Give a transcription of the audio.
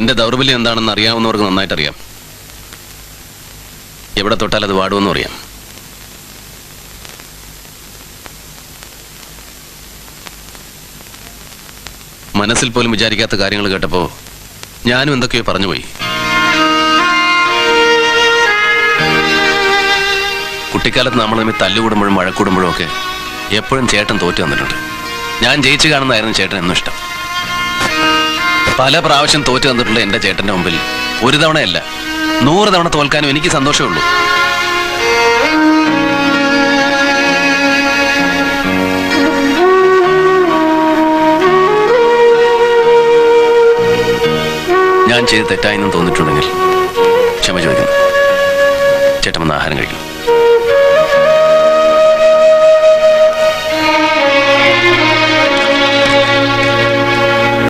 എന്റെ ദൗർബല്യം എന്താണെന്ന് അറിയാവുന്നവർക്ക് നന്നായിട്ട് അറിയാം. എവിടെ തൊട്ടാൽ അത് വാടുമെന്നും അറിയാം. മനസ്സിൽ പോലും വിചാരിക്കാത്ത കാര്യങ്ങൾ കേട്ടപ്പോ ഞാനും എന്തൊക്കെയോ പറഞ്ഞുപോയി. കുട്ടിക്കാലത്ത് നമ്മൾ തമ്മിൽ തല്ലുകൂടുമ്പോഴും വഴക്കൂടുമ്പോഴും ഒക്കെ എപ്പോഴും ചേട്ടൻ തോറ്റു വന്നിട്ടുണ്ട്. ഞാൻ ജയിച്ചു കാണുന്നതായിരുന്നു ചേട്ടൻ എന്നും ഇഷ്ടം. പല പ്രാവശ്യം തോറ്റു വന്നിട്ടുള്ള എന്റെ ചേട്ടന്റെ മുമ്പിൽ ഒരു തവണയല്ല 100 തവണ തോൽക്കാനും എനിക്ക് സന്തോഷമുള്ളൂ. ഞാൻ ചെയ്ത് തെറ്റായെന്നും തോന്നിയിട്ടുണ്ടെങ്കിൽ ക്ഷമ ചോദിക്കുന്നു. ചേട്ടൻ വന്ന് ആഹാരം കഴിക്കും.